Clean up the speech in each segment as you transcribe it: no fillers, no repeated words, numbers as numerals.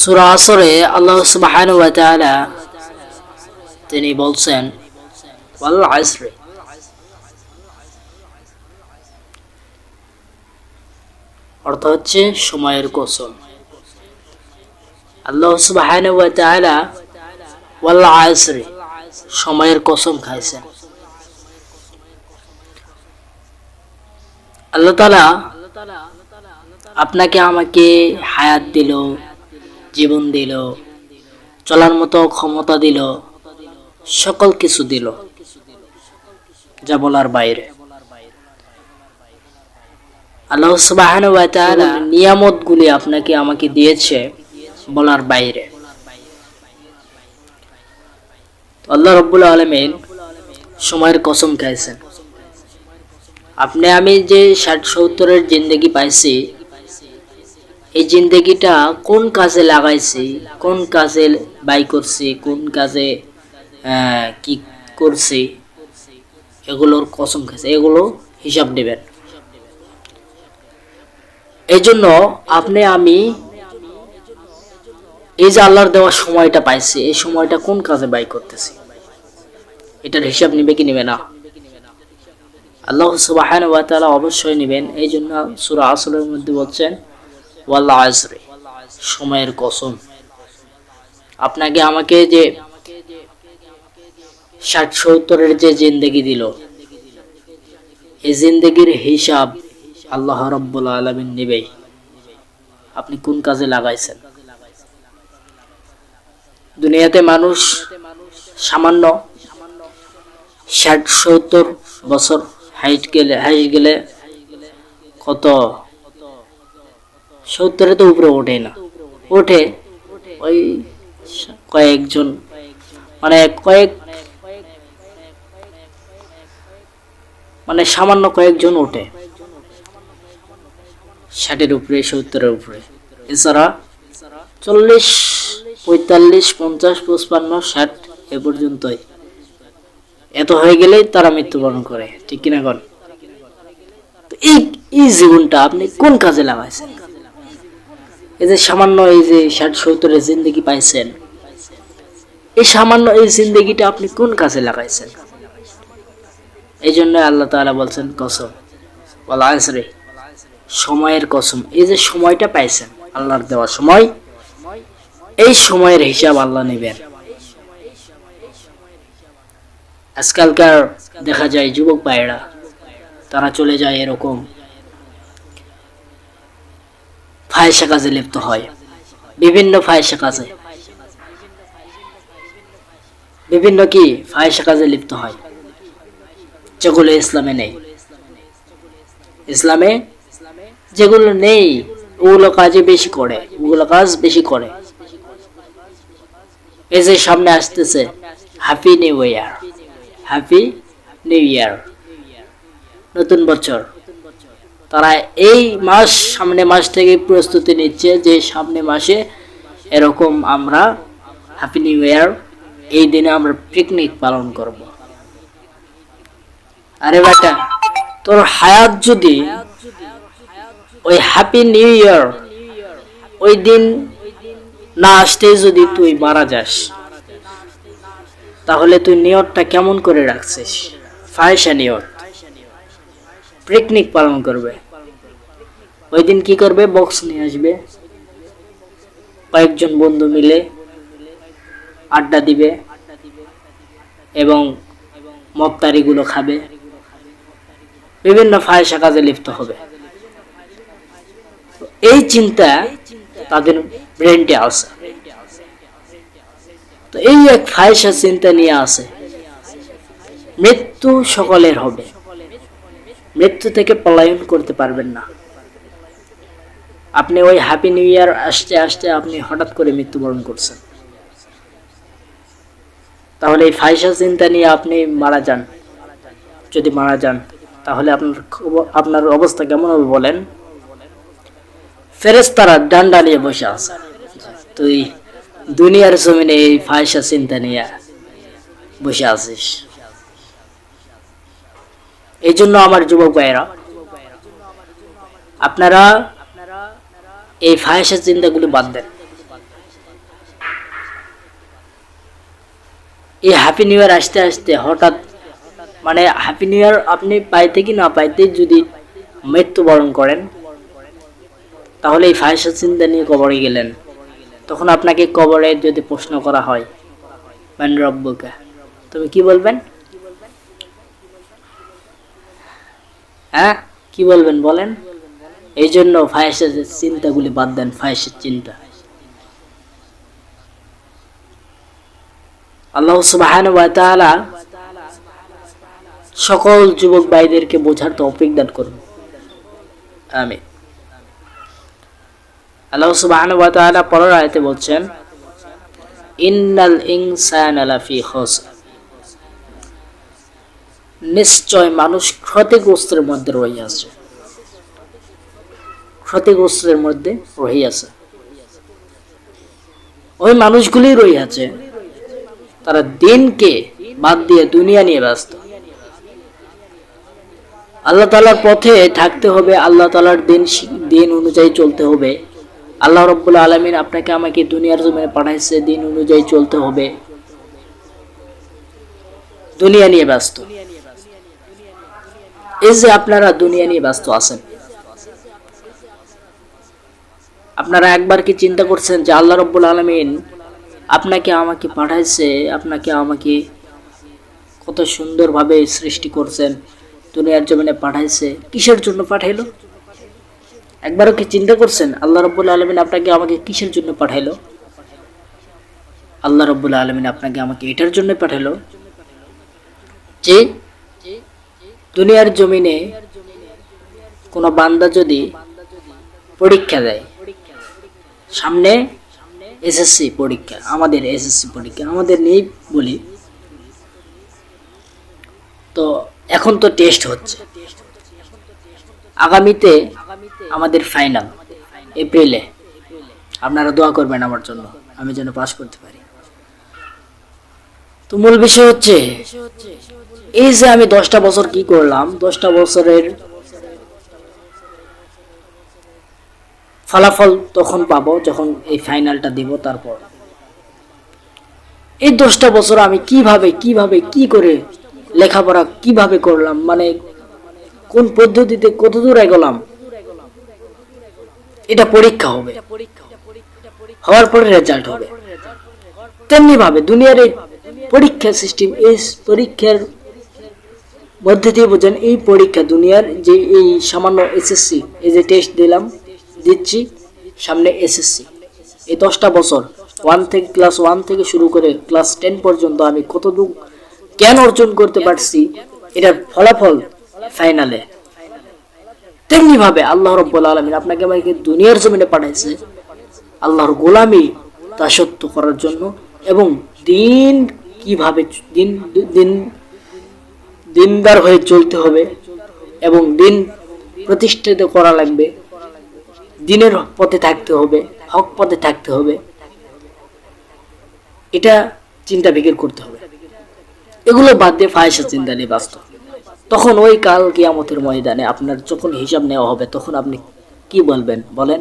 সূরা আসরে আল্লাহ সুবহানাহু ওয়া তাআলা তিনি বলছেন ওয়াল আসরি, অর্থ হচ্ছে সময়ের কসম। আল্লাহ সুবহানাহু ওয়া তাআলা ওয়াল আসরি, সময়ের কসম খাইছেন। আল্লাহ তাআলা আপনাকে আমাকে হায়াত দিল, জীবন দিল, চলার মতো ক্ষমতা দিল, সকল কিছু দিল, যা বলার বাইরে। আল্লাহ সুবহানাহু ওয়া তাআলা নিয়ামতগুলি আপনাকে আমাকে দিয়েছে, বলার বাইরে। আল্লাহ রাব্বুল আলামিন সময়ের কসম খাইছেন। আপনি আমি যে ৬০-৭০-এর জিন্দেগি পাইছি, এই জিন্দেগিটা কোন কাজে লাগাইছি, কোন কাজে ব্যয় করছি, কোন কাজে কি করছি, এগুলোর কসম খাইছে, এগুলো হিসাব নেবেন। এই জন্য আপনি আমি এই যে আল্লাহর দেওয়া সময়টা পাইছি, এই সময়টা কোন কাজে ব্যয় করতেছি, এটার হিসাব নিবে কি নিবে না? আল্লাহ সুবহানাহু ওয়া তাআলা অবশ্যই নেবেন। এই জন্য সূরা আসরের মধ্যে বলছেন ওয়াল আসরি, সময়ের কসম। আপনাকে আমাকে যে ৬০-৭০-এর যে জিন্দেগি দিল, এই জিন্দেগির হিসাব আল্লাহ রাব্বুল আলামিন নেবেই। আপনি কোন কাজে লাগাইছেন? দুনিয়াতে মানুষ সামান্য ৬০-৭০ বছর হাইট গেলে কত ৭০-এর তো উপরে ওঠে না, ওঠে ওই কয়েকজন, মানে সামান্য কয়েকজন ওঠে ৬০-এর উপরে, ৭০-এর উপরে। এছাড়া ৪০, ৪৫, ৫০, ৫৫, ৬০ এ পর্যন্তই। এত হয়ে গেলেই তারা মৃত্যুবরণ করে, ঠিক কিনা কন? তো এই জীবনটা আপনি কোন কাজে লাগাইছেন? এই যে সামান্য এই যে ৬০-৭০-এর জিন্দেগি পাইছেন, এই সামান্য এই জিন্দেগিটা আপনি কোন কাজে লাগাইছেন? এই জন্য আল্লাহ তাআলা বলছেন কসম, ওয়াল আসরি, সময়ের কসম। এই যে সময়টা পাইছেন, আল্লাহর দেওয়া সময়, এই সময়ের হিসাব আল্লাহ নেবেন। আজকালকার দেখা যায় যুবক ভাইয়েরা, তারা চলে যায় এরকম ফাহিশা কাজে লিপ্ত হয়, বিভিন্ন ফাহিশা কাজে, বিভিন্ন কি ফাহিশা কাজে লিপ্ত হয়, যেগুলো ইসলামে নেই। ইসলামে যেগুলো নেই ওগুলো কাজে বেশি করে, ওগুলো কাজ বেশি করে। এই যে সামনে আসতেছে happy new year, happy new year, নতুন বছর। তারা এই সামনে মাস থেকে প্রস্তুতি নিচ্ছে যে সামনে মাসে এরকম আমরা হ্যাপি নিউ ইয়ার, এই দিনে আমরা পিকনিক পালন করব। আরে বেটা, তোর হায়াত যদি ওই হ্যাপি নিউ ইয়ার ওই দিন না আসতে যদি তুই মারা যাস, তাহলে তুই নিয়তটা কেমন করে রাখছিস? ফাহিশা নিয়ত, পিকনিক পালন করবে। ওই দিন কি করবে? বক্স নিয়ে আসবে, কয়েকজন বন্ধু মিলে আড্ডা দিবে এবং মক্তারিগুলো খাবে, বিভিন্ন ফাহিশা কাজে লিপ্ত হবে। এই চিন্তা তাদের ব্রেনটে আছে। তো এই এক ফাহিশা চিন্তা নিয়ে আসে, মৃত্যু সকলের হবে, মৃত্যু থেকে পলায়ন করতে পারবেন না। আপনি ওই হ্যাপি নিউ ইয়ার আসতে আসতে আপনি হঠাৎ করে মৃত্যুবরণ করছেন, তাহলে এই ফাহিশা চিন্তা নিয়ে আপনি মারা যান, যদি মারা যান তাহলে আপনার অবস্থা কেমন হবে বলেন? ফেরেশতারা ডান্ডা নিয়ে বসে আছে, তুই দুনিয়ার জমিনে এই ফাহিশা চিন্তা নিয়ে বসে আছিস। এই জন্য আমার যুবক ভাইয়েরা, আপনারা এই ফাহিশা চিন্তাগুলি বাদ দেন। এই হ্যাপি নিউ ইয়ার আসতে আসতে হঠাৎ মানে হ্যাপি নিউ ইয়ার আপনি পাইতে কি না পাইতে যদি মৃত্যুবরণ করেন, তাহলে এই ফাহিশা চিন্তা নিয়ে কবরে গেলেন। তখন আপনাকে কবরে যদি প্রশ্ন করা হয় মান রব্বুকা, তুমি কি বলবেন? হ্যাঁ, কি বলবেন বলেন? এই জন্য ফাহিশার চিন্তাগুলি বাদ দেন, ফাহিশার চিন্তা। আল্লাহ সুবহানাহু ওয়া তাআলা সকল যুবক ভাইদেরকে বোঝার তৌফিক দান করুন, আমিন। আল্লাহ সুবহানাহু ওয়া তাআলা পরের আয়াতে বলছেন, ইন্নাল ইনসানা লাফি খুসর, নিশ্চয় মানুষ ক্ষতিগ্রস্তের মধ্যে রহিয়াছে, ক্ষতিগ্রস্তের মধ্যে রহিয়াছে। ওই মানুষগুলি রহিয়াছে তারা দিনকে বাদ দিয়ে দুনিয়া নিয়ে ব্যস্ত। আল্লাহ তাআলার পথে থাকতে হবে, আল্লাহ তাআলার দিন অনুযায়ী চলতে হবে। আল্লাহ রাব্বুল আলামিন আপনাকে আমাকে দুনিয়ার জমিনে পাঠাইছে, দিন অনুযায়ী চলতে হবে। দুনিয়া নিয়ে ব্যস্ত, এই যে আপনারা দুনিয়া নিয়ে ব্যস্ত আছেন, আপনারা একবার কি চিন্তা করছেন যে আল্লাহ রাব্বুল আলামিন আপনাকে আমাকে পাঠাইছে, আপনাকে আমাকে কত সুন্দরভাবে সৃষ্টি করছেন, দুনিয়ার জমিনে পাঠাইছে, কিসের জন্য পাঠাইলো? একবারও কি চিন্তা করছেন আল্লাহ রাব্বুল আলামিন আপনাকে আমাকে কিসের জন্য পাঠাইলো? আল্লাহ রাব্বুল আলামিন আপনাকে আমাকে এটার জন্য পাঠাইলো যে দুনিয়ার জমিনে কোনো বান্দা যদি পরীক্ষা দেয়, সামনে এসএসসি পরীক্ষা, আমাদের এসএসসি পরীক্ষা আমাদের নেই বলি, তো এখন তো টেস্ট হচ্ছে, আগামীতে আমাদের ফাইনাল এপ্রিলে। আপনারা দোয়া করবেন আমার জন্য, আমি যেন পাস করতে পারি। তো মূল বিষয় হচ্ছে এই যে আমি 10টা বছর কি করলাম, 10টা বছরের ফলাফল তখন পাবো যখন এই ফাইনালটা দিব। তারপর এই 10টা বছর আমি কিভাবে কি করে লেখাপড়া কিভাবে করলাম, মানে কোন পদ্ধতিতে কতদূর এগোলাম, এটা পরীক্ষা হবে, হওয়ার পরে রেজাল্ট হবে। তেমনি ভাবে দুনিয়ার এই পরীক্ষা সিস্টেম, এই পরীক্ষার মধ্যে দিয়ে বোঝেন এই পরীক্ষা দুনিয়ার যে এই সামান্য এসএসসি, এই যে টেস্ট দিচ্ছি সামনে এসএসসি, এই 10টা বছর ক্লাস 1 থেকে শুরু করে ক্লাস 10 পর্যন্ত আমি কতদূর জ্ঞান অর্জন করতে পারছি, এটার ফলাফল ফাইনালে। তেমনি ভাবে আল্লাহ রাব্বুল আলামিন আপনাকে আমাকে দুনিয়ার জমিনে পাঠাইছে আল্লাহর গোলামি দাসত্ব করার জন্য, এবং দিন কিভাবে দিনদার হয়ে চলতে হবে এবং দিন প্রতিষ্ঠিত করা লাগবে, দিনের পথে থাকতে হবে, হক পথে থাকতে হবে, এটা চিন্তা ফিকির করতে হবে। এগুলো বাদ দিয়ে ফাহিশা চিন্তা নিয়ে ব্যস্ত। তখন ওই কাল কিয়ামতের ময়দানে আপনার যখন হিসাব নেওয়া হবে, তখন আপনি কি বলবেন বলেন?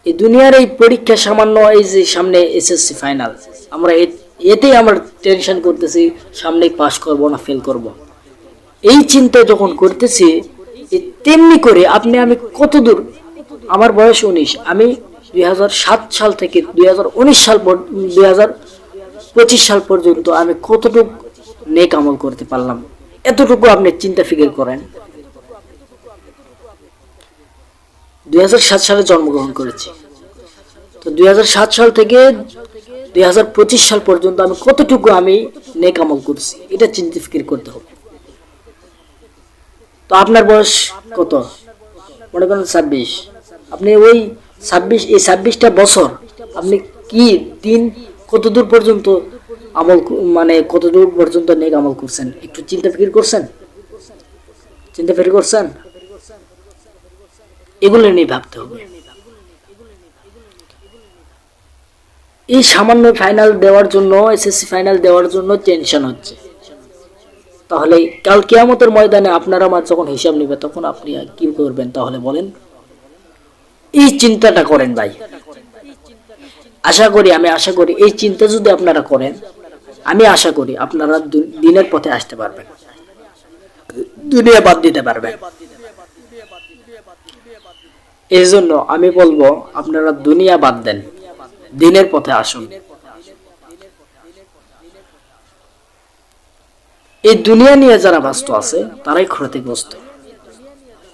এই দুনিয়ার এই পরীক্ষা সামান্য, এই যে সামনে এসএসসি ফাইনাল, আমরা এতেই আমরা টেনশন করতেছি সামনে পাস করব না ফেল করব, এই চিন্তা যখন করতেছি, তেমনি করে আমি কত দূর, আমার বয়স 19, আমি 2007 সাল থেকে 2025 সাল পর্যন্ত আমি কতটুকু নেক আমল করতে পারলাম, এতটুকু আপনি চিন্তা ফিকির করেন। 2007 সালে জন্মগ্রহণ করেছি, তো 2007 সাল থেকে 2025 সাল পর্যন্ত আমি কতটুকু আমি নেক আমল করছি, এটা চিন্তা ফিকির করতে হবে। তো আপনার বয়স কত? মনে করেন 26, আপনি ওই 26টা বছর আপনি কি দিন কতদূর পর্যন্ত আমল, মানে কতদূর পর্যন্ত নেক আমল করছেন, একটু চিন্তা ফিকির করছেন? এগুলো নিয়ে ভাবতে হবে। এই সামান্য ফাইনাল দেওয়ার জন্য, এসএসসি ফাইনাল দেওয়ার জন্য টেনশন হচ্ছে, তাহলে কাল কিয়ামতের ময়দানে আপনারা আমার যখন হিসাব নেবে তখন আপনি কি করবেন তাহলে বলেন? এই চিন্তাটা করেন ভাই, আমি আশা করি এই চিন্তা যদি আপনারা করেন, আমি আশা করি আপনারা দিনের পথে আসতে পারবেন, দুনিয়া বাদ দিতে পারবেন। এই জন্য আমি বলবো আপনারা দুনিয়া বাদ দেন, দিনের পথে আসুন। এই দুনিয়া নিয়ে যারা ব্যস্ত আছে তারাই ক্ষতিগ্রস্ত।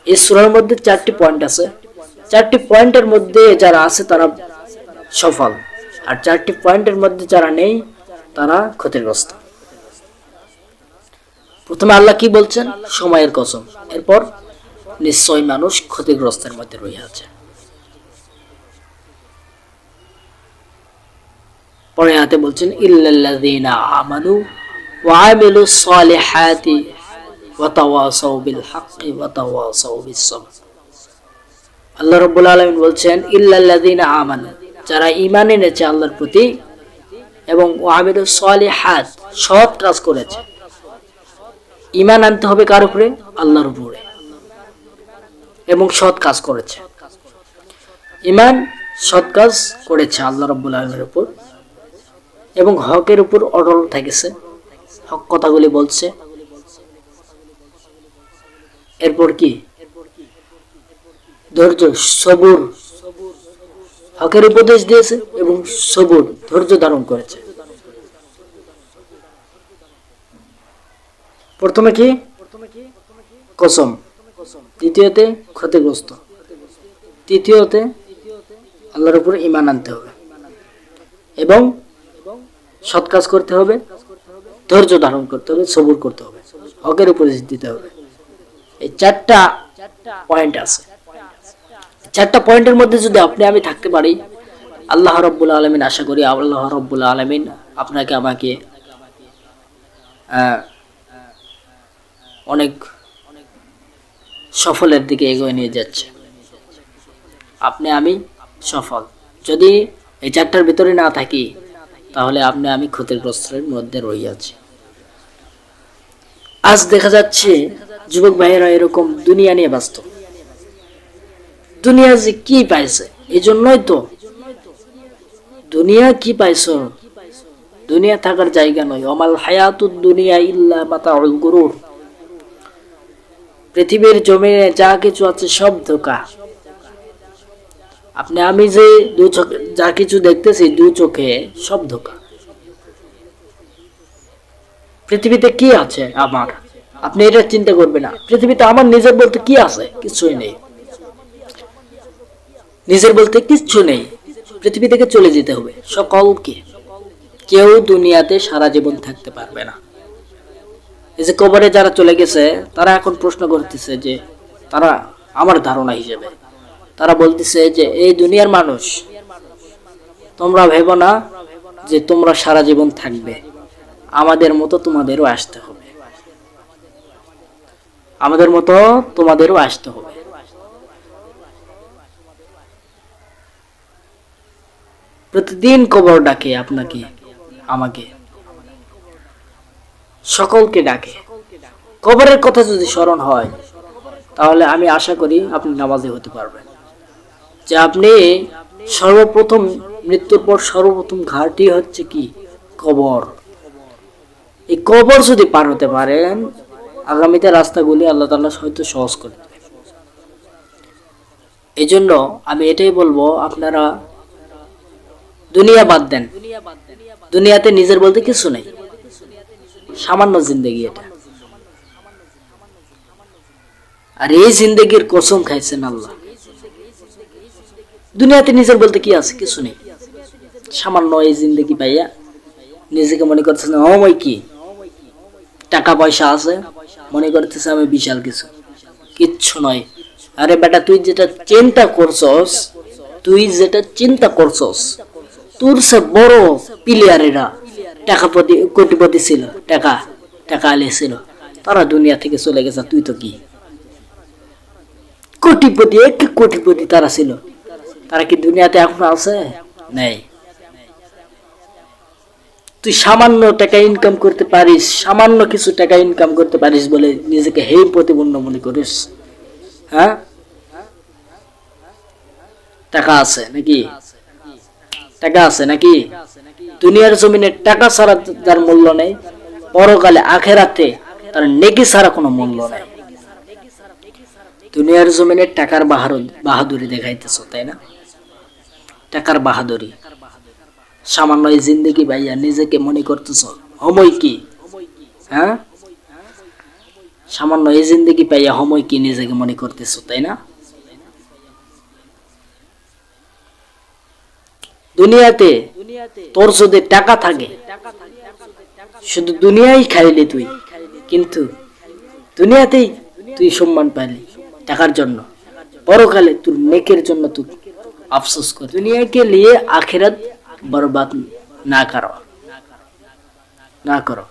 এই সূরার মধ্যে 4টি পয়েন্ট আছে, 4টি পয়েন্টের মধ্যে যারা আছে তারা সফল, আর 4টি পয়েন্টের মধ্যে যারা নেই তারা ক্ষতিগ্রস্ত। প্রথমে আল্লাহ কি বলছেন? সময়ের কসম। এরপর নিশ্চয় মানুষ ক্ষতিগ্রস্তের মধ্যে রয়েছে। পরে আয়াতে বলছেন ইল্লাল্লাযীনা আমানু ওয়া আমিলুস সালিহাতি ওয়া তাওয়াসাউ বিল হাক্কি ওয়া তাওয়াসাউ বিস সাবর। আল্লাহ রাব্বুল আলামিন বলছেন ইল্লাল্লাযীনা আমানু, যারা ঈমান এনেছে আল্লাহর প্রতি এবং ওয়া আমিলুস সালিহাত, সৎ কাজ করেছে। ঈমান আনতে হবে কার উপরে? আল্লাহর উপরে, এবং সৎ কাজ করেছে। ঈমান সৎ কাজ করেছে আল্লাহ রাব্বুল আলামিনের উপর, এবং হকের উপর অটল থেকেছে, হক কথাগুলি বলছে। এরপর কি? ধৈর্য, সবুর, হকের উপদেশ দিয়েছে এবং সবুর, ধৈর্য ধারণ করেছে। প্রথমে কি? কসম। দ্বিতীয়তে ক্ষতিগ্রস্ত। তৃতীয়তে আল্লাহর উপর ঈমান আনতে হবে এবং সৎ কাজ করতে হবে, ধৈর্য ধারণ করতে হবে, সবুর করতে হবে, হকের উপদেশ দিতে হবে। এই 4টা পয়েন্ট আছে। 4টা পয়েন্টের মধ্যে যদি আপনি আমি থাকতে পারি, আল্লাহ রাব্বুল আলামিন, আশা করি আল্লাহ রাব্বুল আলামিন আপনাকে আমাকে অনেক সফলের দিকে এগিয়ে নিয়ে যাচ্ছে। আপনি আমি সফল। যদি এই 4টার ভিতরে না থাকি তাহলে আপনি আমি ক্ষতিগ্রস্তের মধ্যে রয়েছি। আজ দেখা যাচ্ছে যুবক ভাইয়েরা এরকম দুনিয়া নিয়ে ব্যস্ত। দুনিয়া যে কি পাইছে, এই জন্যই তো। দুনিয়া কি পাইছো? দুনিয়া থাকার জায়গা নয়। ওমাল হায়াতুদ দুনিয়া ইল্লা মাতাউল গুরুর। পৃথিবীর জমিনে যা কিছু আছে সব ধোঁকা। আপনি আমি যে যা কিছু দেখতেছি দু চোখে, সব ধোঁকা। পৃথিবীতে কি আছে আমার? আপনি এটা চিন্তা করবেন না। পৃথিবীতে আমার নিজের বলতে কি আছে? কিছুই নেই। নিজের বলতে কিচ্ছু নেই। পৃথিবী থেকে চলে যেতে হবে সকলকে। কেউ দুনিয়াতে সারা জীবন থাকতে পারবে না। এই যে কবরে যারা চলে গেছে, তারা এখন প্রশ্ন করতেছে যে, তারা আমার ধারণা হিসেবে তারা বলতেছে যে, এই দুনিয়ার মানুষ, তোমরা ভেবো না যে তোমরা সারা জীবন থাকবে। আমাদের মতো তোমাদেরও আসতে হবে। আমাদের মতো তোমাদেরও আসতে হবে। প্রতিদিন কবর ডাকে আপনাকে, আমাকে, সকলকে ডাকে। কবরের কথা যদি স্মরণ হয় তাহলে আমি আশা করি আপনি নামাজি হতে পারবেন। যে আপনি সর্বপ্রথম, মৃত্যুর পর সর্বপ্রথম ঘাটই হচ্ছে কি? কবর। এই কবর যদি পার হতে পারেন, আগামীতে রাস্তাগুলি আল্লাহ তাআলা হয়তো সহজ করে দেবে। এই জন্য আমি এটাই বলবো, আপনারা দুনিয়া বাদ দেন। দুনিয়াতে নিজের বলতে কিছু নেই, সামান্য জিন্দেগি এটা। আর এই জিন্দেগির কসম খাইছেন আল্লাহ। দুনিয়াতে নিজের বলতে কি আছে? কিছু নেই। সামান্য এই জিন্দেগি পাইয়া নিজেকে মনে করতেছে না ওই কি, টাকা পয়সা আছে, মনে করতেছে আমি বিশাল কিছু। কিচ্ছু নয়। আরে বেটা, তুই যেটা চিন্তা করছস, তোর সে বড় প্লেয়ারেরা টাকাপতি, কোটিপতি ছিল, টাকা আলে ছিল, তারা দুনিয়া থেকে চলে গেছে। তুই তো কি কোটিপতি, এক কোটিপতি তারা ছিল। তারা কি দুনিয়াতে এখন আছে? নেই। তুই সামান্য টাকা ইনকাম করতে পারিস, সামান্য কিছু টাকা ইনকাম করতে পারিস বলে নিজেকে হেই প্রতিপন্ন মনে করিস? হ্যাঁ, টাকা আছে নাকি? টাকা আছে নাকি? দুনিয়ার জমিনে টাকা ছাড়া তার মূল্য নেই, পরকালে আখেরাতে তার নেকি ছাড়া কোনো মূল্য নেই। দুনিয়ার জমিনে টাকার বাহাদুরি দেখাইতেছ, তাই না? টাকার বাহাদুরি। সামান্য এই জিন্দেগি ভাইয়া নিজেকে মনে করতেছ সময় কি? হ্যাঁ, সামান্য এই জিন্দেগি পাইয়া সময় কি নিজেকে মনে করতেছ, তাই না? দুনিয়াতে তোর যদি টাকা থাকে, শুধু দুনিয়াই খাইলি তুই, কিন্তু দুনিয়াতেই তুই সম্মান পাইলি টাকার জন্য, পরকালে তোর নেকের জন্য তুই আফসোস কর। দুনিয়াকে নিয়ে আখিরাত বরবাদ না করো।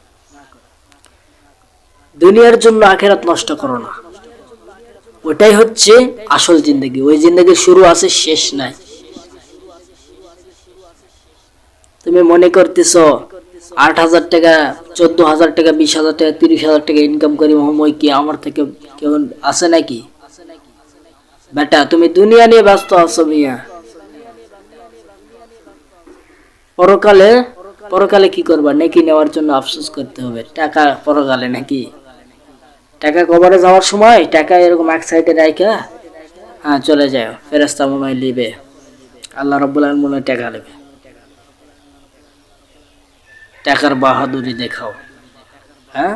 দুনিয়ার জন্য আখিরাত নষ্ট করো না। ওটাই হচ্ছে আসল জিন্দগি। ওই জিন্দগির শুরু আছে, শেষ নাই। তুমি মনে করতেছ 8,000 টাকা, 14,000 টাকা, 20,000 টাকা, 30,000 টাকা ইনকাম করি সময় কি আমার থেকে কেউ আছে নাকি? বেটা, তুমি দুনিয়া নিয়ে ব্যস্ত আছো মিয়া। পরকালে কি করবা? নেকি নেওয়ার জন্য আফসোস করতে হবে। টাকা পরকালে নাকি? টাকা কবরে যাওয়ার সময় টাকা এরকম এক সাইডে রাখা, হ্যাঁ চলে যায়, ফেরেশতা মনে হয় লিবে, আল্লাহ রাব্বুল আলামিন মনে হয় টাকা নেবে। টাকার বাহাদুরি দেখাও, হ্যাঁ,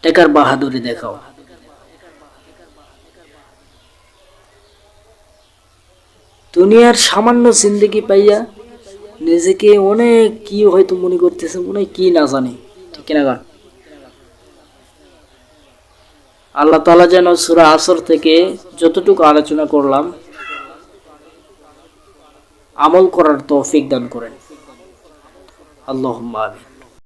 টাকার বাহাদুরি দেখাও। দুনিয়ার সামান্য জিন্দেগি পাইয়া নিজেকে অনেক কি হয়তো মনে করতেছে, মনে হয় কি না জানি, ঠিক কিনা? আল্লাহ তাআলা যেন সূরা আসর থেকে যতটুকু আলোচনা করলাম আমল করার তৌফিক দান করেন। আল্লাহুম্মা আমিন।